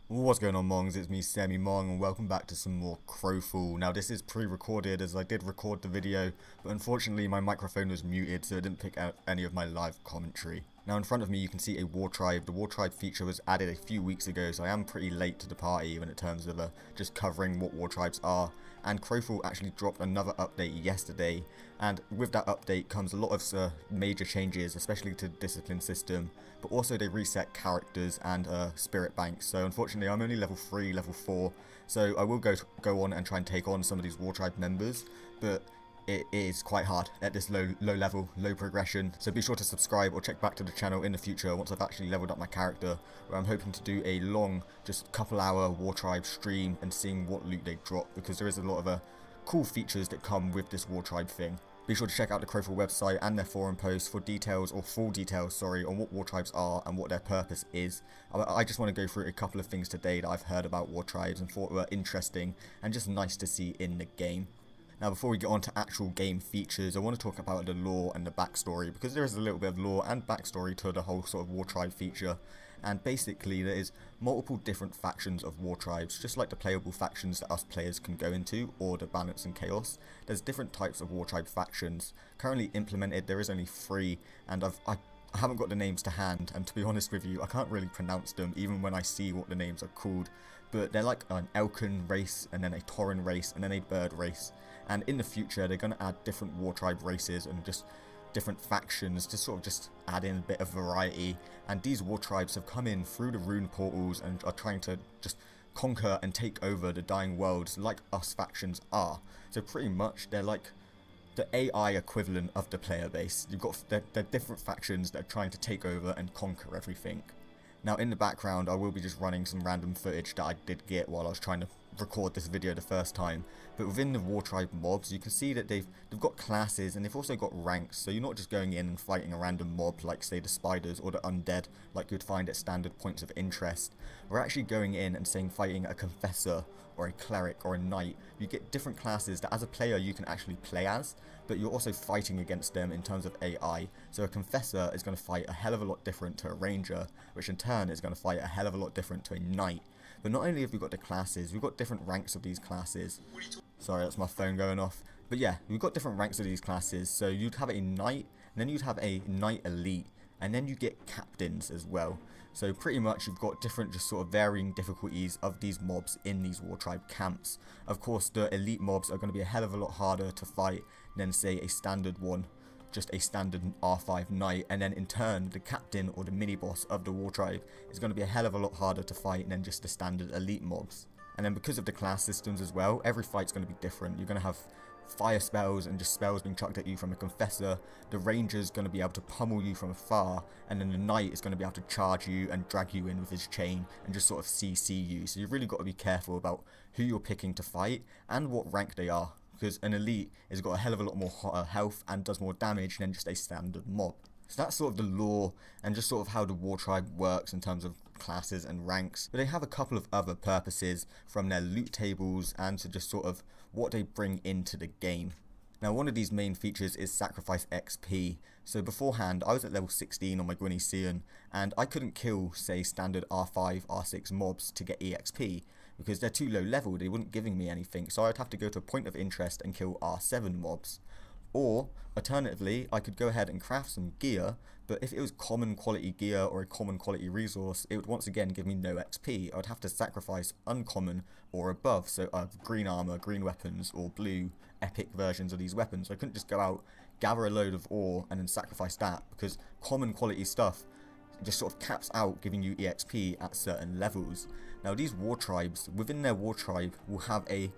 What's going on, Mongs? It's me, Semi-Mong, and welcome back to some more Crowfall. Now, this is pre-recorded as I did record the video, but unfortunately my microphone was muted, so it didn't pick out any of my live commentary. Now, in front of me you can see a War Tribe. The War Tribe feature was added a few weeks ago, so I am pretty late to the party when it terms of just covering what War Tribes are. And Crowfall actually dropped another update yesterday, and with that update comes a lot of major changes, especially to the discipline system, but also they reset characters and spirit banks. So unfortunately I'm only level 3, level 4, so I will go on and try and take on some of these War Tribe members, but it is quite hard at this low level, low progression. So be sure to subscribe or check back to the channel in the future once I've actually leveled up my character, where I'm hoping to do a long, just couple hour War Tribe stream and seeing what loot they drop, because there is a lot of cool features that come with this War Tribe thing. Be sure to check out the Crowfall website and their forum posts for details, or full details, sorry, on what War Tribes are and what their purpose is. I just want to go through a couple of things today that I've heard about War Tribes and thought were interesting and just nice to see in the game. Now, before we get on to actual game features, I want to talk about the lore and the backstory, because there is a little bit of lore and backstory to the whole sort of War Tribe feature. And basically there is multiple different factions of War Tribes, just like the playable factions that us players can go into, Order, Balance and Chaos. There's different types of War Tribe factions. Currently implemented there is only 3, and I haven't got the names to hand, and to be honest with you, I can't really pronounce them even when I see what the names are called. But they're like an Elkin race, and then a Tauren race, and then a Bird race. And in the future they're going to add different War Tribe races and just different factions to sort of just add in a bit of variety. And these War Tribes have come in through the rune portals and are trying to just conquer and take over the dying worlds like us factions are. So pretty much they're like the AI equivalent of the player base. You've got they're different factions that are trying to take over and conquer everything. Now in the background I will be just running some random footage that I did get while I was trying to record this video the first time, but within the War Tribe mobs you can see that they've got classes and they've also got ranks, so you're not just going in and fighting a random mob like say the spiders or the undead like you'd find at standard points of interest. We're actually going in and saying fighting a confessor or a cleric or a knight. You get different classes that as a player you can actually play as, but you're also fighting against them in terms of AI. So a confessor is going to fight a hell of a lot different to a ranger, which in turn is going to fight a hell of a lot different to a knight. But not only have we got the classes, we've got different ranks of these classes. Sorry, that's my phone going off. But yeah, we've got different ranks of these classes. So you'd have a knight, and then you'd have a knight elite, and then you get captains as well. So pretty much you've got different just sort of varying difficulties of these mobs in these War Tribe camps. Of course the elite mobs are going to be a hell of a lot harder to fight than say a standard one, just a standard R5 knight, and then in turn the captain or the mini boss of the War Tribe is going to be a hell of a lot harder to fight than just the standard elite mobs. And then because of the class systems as well, every fight's going to be different. You're going to have fire spells and just spells being chucked at you from a confessor. The ranger's going to be able to pummel you from afar, and then the knight is going to be able to charge you and drag you in with his chain and just sort of CC you. So you've really got to be careful about who you're picking to fight and what rank they are, because an elite has got a hell of a lot more health and does more damage than just a standard mob. So that's sort of the lore and just sort of how the War Tribe works in terms of classes and ranks. But they have a couple of other purposes, from their loot tables and to just sort of what they bring into the game. Now one of these main features is sacrifice XP. So beforehand I was at level 16 on my Gwynisian and I couldn't kill say standard R5, R6 mobs to get EXP because they're too low level, they weren't giving me anything, so I'd have to go to a point of interest and kill R7 mobs. Or alternatively I could go ahead and craft some gear, but if it was common quality gear or a common quality resource, it would once again give me no XP. I would have to sacrifice uncommon or above, so green armor, green weapons, or blue epic versions of these weapons. I couldn't just go out, gather a load of ore and then sacrifice that, because common quality stuff just sort of caps out giving you EXP at certain levels. Now these War Tribes, within their War Tribe, will have a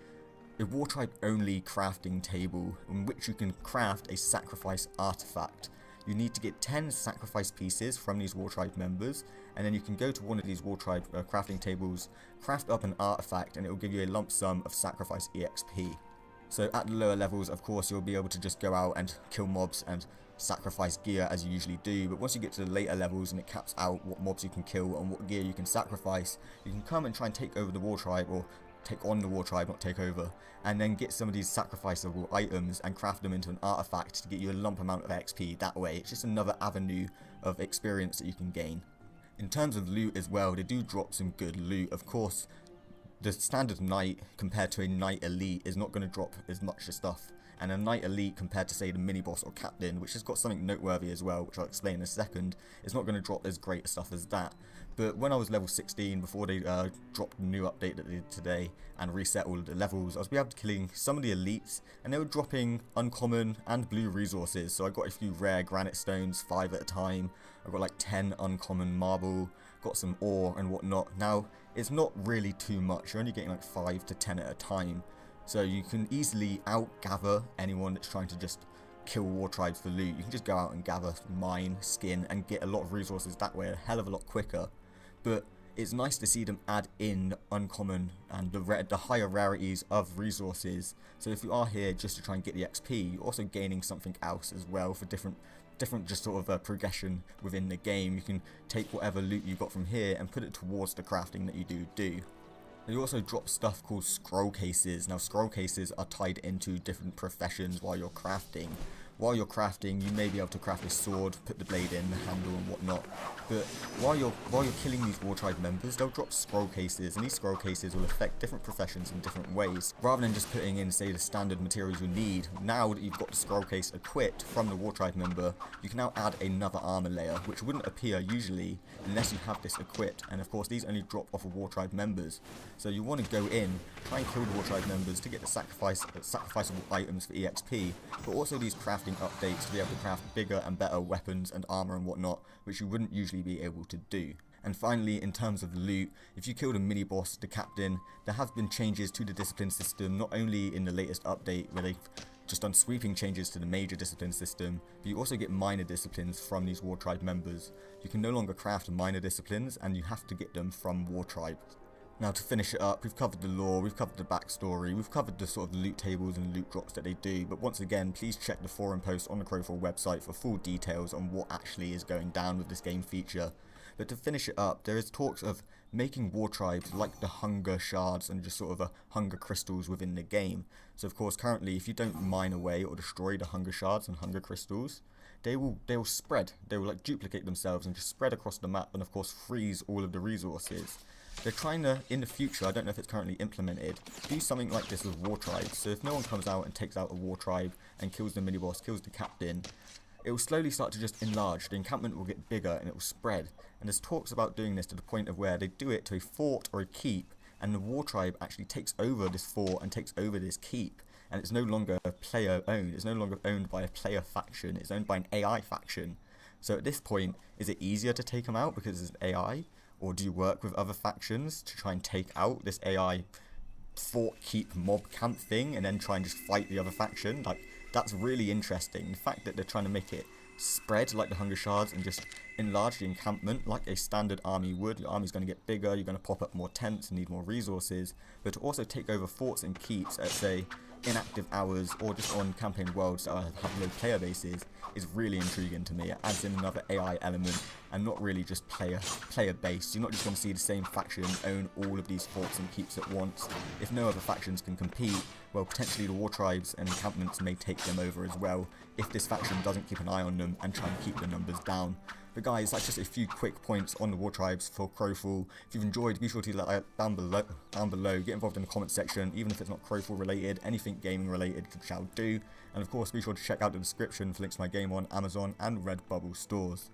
War Tribe only crafting table in which you can craft a sacrifice artifact. You need to get 10 sacrifice pieces from these War Tribe members, and then you can go to one of these War Tribe crafting tables, craft up an artifact, and it will give you a lump sum of sacrifice EXP. So at the lower levels, of course, you'll be able to just go out and kill mobs and sacrifice gear as you usually do, but once you get to the later levels and it caps out what mobs you can kill and what gear you can sacrifice, you can come and try and take over the War Tribe, or take on the War Tribe, not take over, and then get some of these sacrificeable items and craft them into an artifact to get you a lump amount of XP that way. It's just another avenue of experience that you can gain. In terms of loot as well, they do drop some good loot. Of course, the standard knight compared to a knight elite is not going to drop as much stuff, and a knight elite compared to say the mini boss or captain, which has got something noteworthy as well, which I'll explain in a second, is not going to drop as great stuff as that. But when I was level 16, before they dropped the new update that they did today and reset all of the levels, I was able to killing some of the elites, and they were dropping uncommon and blue resources. So I got a few rare granite stones, 5 at a time. I got like 10 uncommon marble, got some ore and whatnot. Now, it's not really too much, you're only getting like 5 to 10 at a time. So you can easily outgather anyone that's trying to just kill war tribes for loot. You can just go out and gather, mine, skin, and get a lot of resources that way a hell of a lot quicker. But it's nice to see them add in uncommon and the higher rarities of resources. So if you are here just to try and get the XP, you're also gaining something else as well for different just sort of progression within the game. You can take whatever loot you got from here and put it towards the crafting that you do. You also drop stuff called scroll cases. Now scroll cases are tied into different professions while you're crafting. While you're crafting, you may be able to craft a sword, put the blade in, the handle and whatnot. But while you're killing these war tribe members, they'll drop scroll cases, and these scroll cases will affect different professions in different ways. Rather than just putting in, say, the standard materials you need, now that you've got the scroll case equipped from the war tribe member, you can now add another armor layer, which wouldn't appear usually unless you have this equipped. And of course, these only drop off of war tribe members. So you want to go in, try and kill the war tribe members to get the sacrificable items for EXP, but also these crafting updates to be able to craft bigger and better weapons and armor and whatnot, which you wouldn't usually be able to do. And finally, in terms of loot, if you kill the mini boss, the captain, there have been changes to the discipline system, not only in the latest update where they've just done sweeping changes to the major discipline system, but you also get minor disciplines from these war tribe members. You can no longer craft minor disciplines, and you have to get them from war tribes. Now to finish it up, we've covered the lore, we've covered the backstory, we've covered the sort of loot tables and loot drops that they do, but once again, please check the forum post on the Crowfall website for full details on what actually is going down with this game feature. But to finish it up, there is talks of making war tribes like the hunger shards and just sort of hunger crystals within the game. So of course currently, if you don't mine away or destroy the hunger shards and hunger crystals, they will spread, they will like duplicate themselves and just spread across the map and of course freeze all of the resources. They're trying to, in the future, I don't know if it's currently implemented, do something like this with war tribes. So if no one comes out and takes out a war tribe and kills the mini-boss, kills the captain, it will slowly start to just enlarge. The encampment will get bigger and it will spread. And there's talks about doing this to the point of where they do it to a fort or a keep, and the war tribe actually takes over this fort and takes over this keep. And it's no longer player owned, it's no longer owned by a player faction, it's owned by an AI faction. So at this point, is it easier to take them out because it's AI? Or do you work with other factions to try and take out this AI fort, keep, mob camp thing and then try and just fight the other faction? Like, that's really interesting. The fact that they're trying to make it spread like the hunger shards and just enlarge the encampment like a standard army would. Your army's going to get bigger, you're going to pop up more tents and need more resources, but to also take over forts and keeps at, say, inactive hours or just on campaign worlds that have low player bases is really intriguing to me. It adds in another AI element and not really just player based. You're not just going to see the same faction own all of these forts and keeps at once. If no other factions can compete, well, potentially the war tribes and encampments may take them over as well if this faction doesn't keep an eye on them and try and keep the numbers down. But guys, that's just a few quick points on the war tribes for Crowfall. If you've enjoyed, be sure to like down below, get involved in the comment section, even if it's not Crowfall related, anything gaming related shall do. And of course, be sure to check out the description for links to my game on Amazon and Redbubble stores.